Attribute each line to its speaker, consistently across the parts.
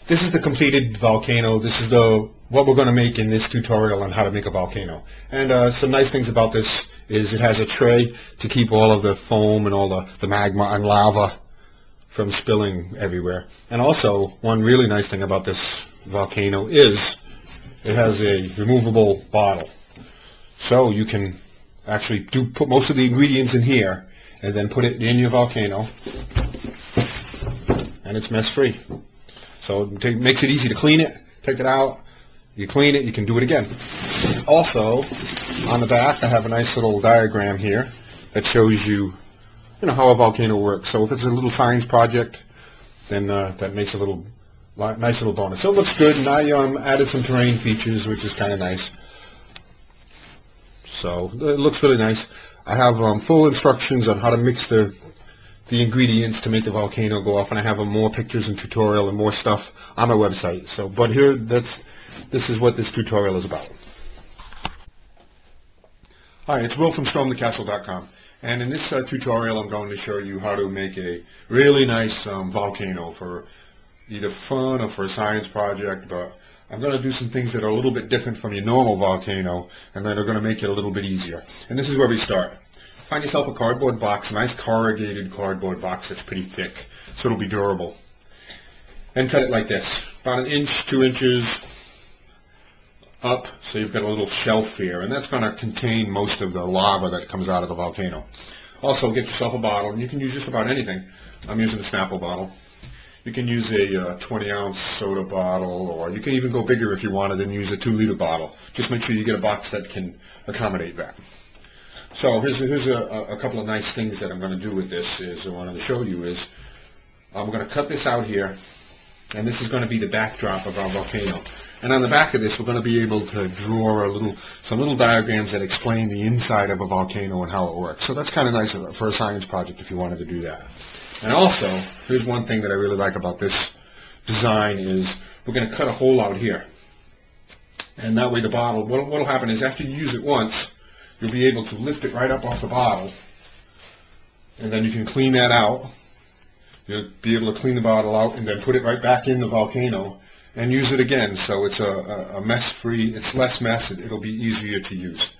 Speaker 1: This is the completed volcano. This is what we're going to make in this tutorial on how to make a volcano. And some nice things about this is it has a tray to keep all of the foam and all the magma and lava from spilling everywhere. And also, one really nice thing about this volcano is it has a removable bottle. So you can actually put most of the ingredients in here and then put it in your volcano, and it's mess-free. So it makes it easy to clean it, take it out, you clean it, you can do it again. Also, on the back I have a nice little diagram here that shows you, how a volcano works. So if it's a little science project, then that makes a nice little bonus. So it looks good, and I added some terrain features, which is kind of nice. So it looks really nice. I have full instructions on how to mix the ingredients to make the volcano go off, and I have more pictures and tutorial and more stuff on my website. So, but here, this is what this tutorial is about. Hi, it's Will from stormthecastle.com, and in this tutorial I'm going to show you how to make a really nice volcano for either fun or for a science project, but I'm going to do some things that are a little bit different from your normal volcano, and that are going to make it a little bit easier. And this is where we start. Find yourself a cardboard box, a nice corrugated cardboard box that's pretty thick, so it'll be durable. And cut it like this, about 1 inch, 2 inches up, so you've got a little shelf here, and that's going to contain most of the lava that comes out of the volcano. Also, get yourself a bottle, and you can use just about anything. I'm using a Snapple bottle. You can use a 20-ounce soda bottle, or you can even go bigger if you wanted and use a 2-liter bottle. Just make sure you get a box that can accommodate that. So here's a couple of nice things that I'm going to do with this. I wanted to show you is I'm going to cut this out here, and this is going to be the backdrop of our volcano. And on the back of this, we're going to be able to draw some little diagrams that explain the inside of a volcano and how it works. So that's kind of nice for a science project if you wanted to do that. And also, here's one thing that I really like about this design is we're going to cut a hole out here. And that way the bottle, what will happen is after you use it once, you'll be able to lift it right up off the bottle, and then you can clean that out. You'll be able to clean the bottle out and then put it right back in the volcano and use it again. So it's a mess-free, it's less mess, it'll be easier to use.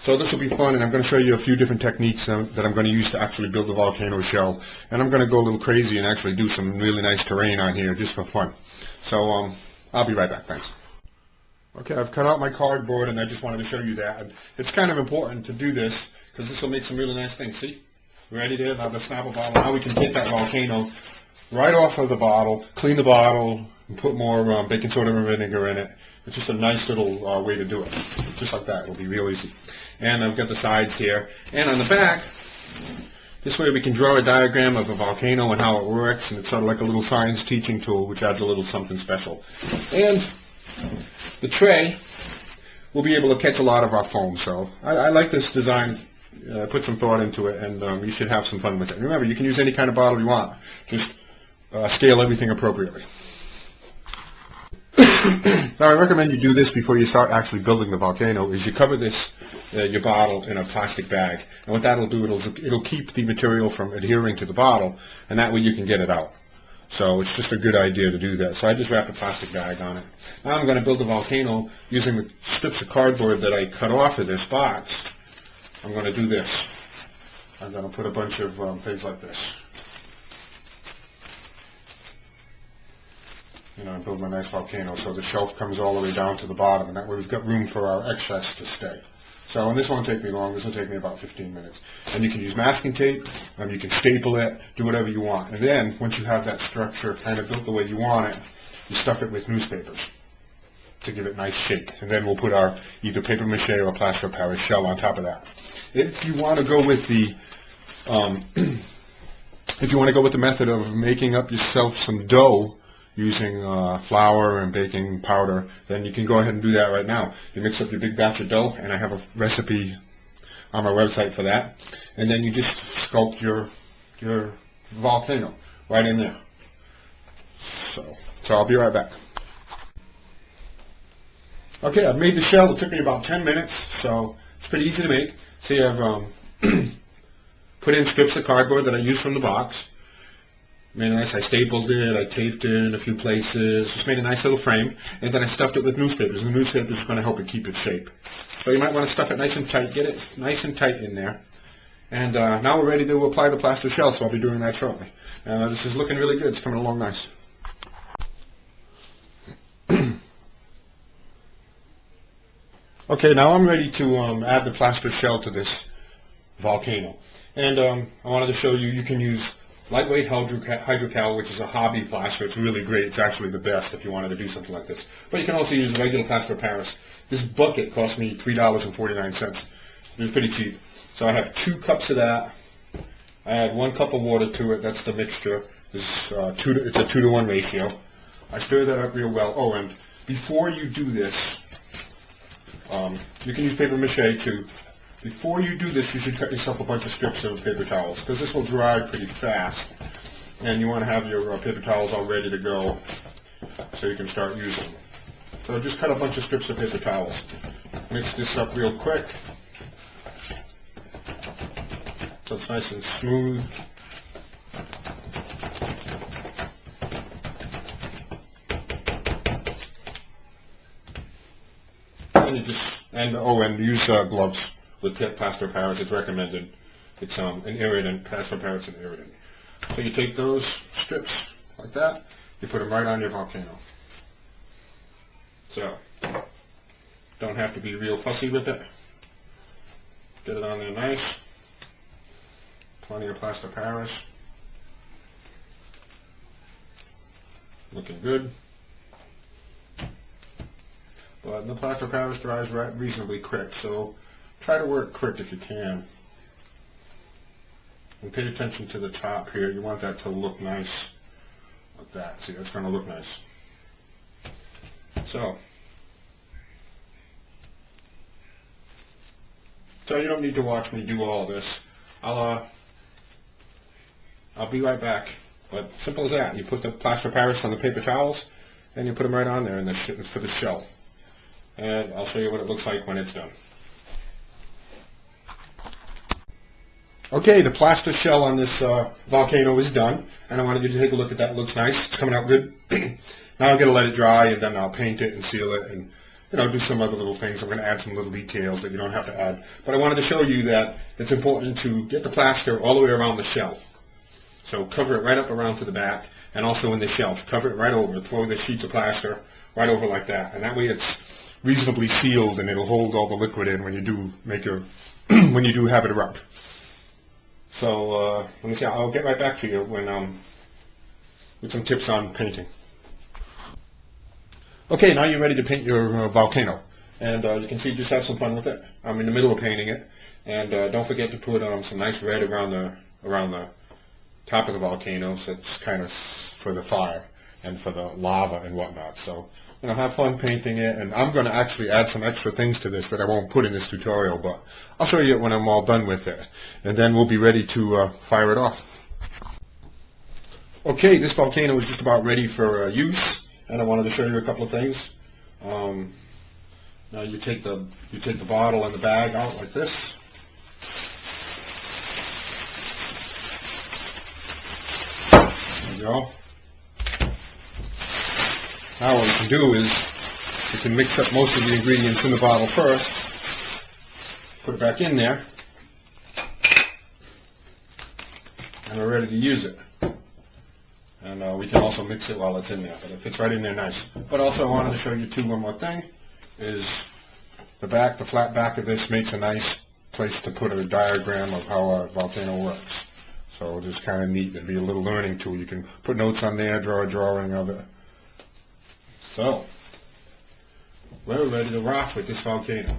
Speaker 1: So this will be fun, and I'm going to show you a few different techniques that I'm going to use to actually build the volcano shell. And I'm going to go a little crazy and actually do some really nice terrain on here just for fun. So I'll be right back. Thanks. Okay, I've cut out my cardboard, and I just wanted to show you that. And it's kind of important to do this because this will make some really nice things. See? Ready there? Now the Snapple bottle. Now we can get that volcano right off of the bottle, clean the bottle, and put more baking soda and vinegar in it. It's just a nice little way to do it. Just like that. It'll be real easy. And I've got the sides here. And on the back, this way we can draw a diagram of a volcano and how it works, and it's sort of like a little science teaching tool, which adds a little something special. And the tray will be able to catch a lot of our foam. So I like this design. Put some thought into it, and you should have some fun with it. Remember, you can use any kind of bottle you want. Just scale everything appropriately. Now, I recommend you do this before you start actually building the volcano, is you cover your bottle in a plastic bag. And what that'll do, it'll keep the material from adhering to the bottle, and that way you can get it out. So it's just a good idea to do that. So I just wrapped a plastic bag on it. Now I'm going to build a volcano using the strips of cardboard that I cut off of this box. I'm going to do this. I'm going to put a bunch of things like this. Build my nice volcano so the shelf comes all the way down to the bottom, and that way we've got room for our excess to stay. So, and this won't take me long. This will take me about 15 minutes. And you can use masking tape, you can staple it, do whatever you want. And then, once you have that structure kind of built the way you want it, you stuff it with newspapers to give it nice shape. And then we'll put our either paper mache or plaster of Paris shell on top of that. If you want to go with the method of making up yourself some dough using flour and baking powder, then you can go ahead and do that right now. You mix up your big batch of dough, and I have a recipe on my website for that. And then you just sculpt your volcano right in there. So I'll be right back. Okay, I've made the shell. It took me about 10 minutes, so it's pretty easy to make. See, I've put in strips of cardboard that I used from the box. Made it nice. I stapled it, I taped it in a few places, just made a nice little frame, and then I stuffed it with newspapers. The newspapers is going to help it keep its shape. So you might want to stuff it nice and tight, get it nice and tight in there. And now we're ready to apply the plaster shell, so I'll be doing that shortly. This is looking really good. It's coming along nice. Okay, now I'm ready to add the plaster shell to this volcano. And I wanted to show you can use lightweight hydrocal, which is a hobby plaster. It's really great. It's actually the best if you wanted to do something like this. But you can also use regular plaster of Paris. This bucket cost me $3.49. It was pretty cheap. So I have 2 cups of that. I add 1 cup of water to it. That's the mixture. It's a 2-to-1 ratio. I stir that up real well. Oh, and before you do this, you can use paper mache too. Before you do this, you should cut yourself a bunch of strips of paper towels, because this will dry pretty fast, and you want to have your paper towels all ready to go so you can start using them. So just cut a bunch of strips of paper towels. Mix this up real quick so it's nice and smooth. And use gloves with plaster of Paris. It's recommended. It's an irritant. Plaster of Paris is an irritant. So you take those strips like that. You put them right on your volcano. So don't have to be real fussy with it. Get it on there nice. Plenty of plaster of Paris. Looking good. But the plaster of Paris dries reasonably quick, so try to work quick if you can. And pay attention to the top here. You want that to look nice like that. See, that's going to look nice. So you don't need to watch me do all this. I'll be right back. But simple as that. You put the plaster of Paris on the paper towels, and you put them right on there for the shell. And I'll show you what it looks like when it's done. Okay, the plaster shell on this volcano is done, and I wanted you to take a look at that. It looks nice. It's coming out good. Now I'm going to let it dry, and then I'll paint it and seal it, and do some other little things. I'm going to add some little details that you don't have to add. But I wanted to show you that it's important to get the plaster all the way around the shell. So cover it right up around to the back, and also in the shelf. Cover it right over. Throw the sheets of plaster right over like that, and that way it's reasonably sealed, and it'll hold all the liquid in when you do make your when you do have it erupt. So let me see. I'll get right back to you when with some tips on painting. Okay, now you're ready to paint your volcano, and you can see just have some fun with it. I'm in the middle of painting it, and don't forget to put some nice red around the top of the volcano, so it's kind of for the fire and for the lava and whatnot. So have fun painting it, and I'm going to actually add some extra things to this that I won't put in this tutorial, but I'll show you it when I'm all done with it, and then we'll be ready to fire it off. Okay, this volcano is just about ready for use, and I wanted to show you a couple of things. Now you take the bottle and the bag out like this. There you go. Now what you can do is you can mix up most of the ingredients in the bottle first, put it back in there, and we're ready to use it. And we can also mix it while it's in there, but it fits right in there nice. But also I wanted to show you too one more thing, is the flat back of this makes a nice place to put a diagram of how a volcano works. So it's kind of neat. It'd be a little learning tool. You can put notes on there, draw a drawing of it. So, we're ready to rock with this volcano.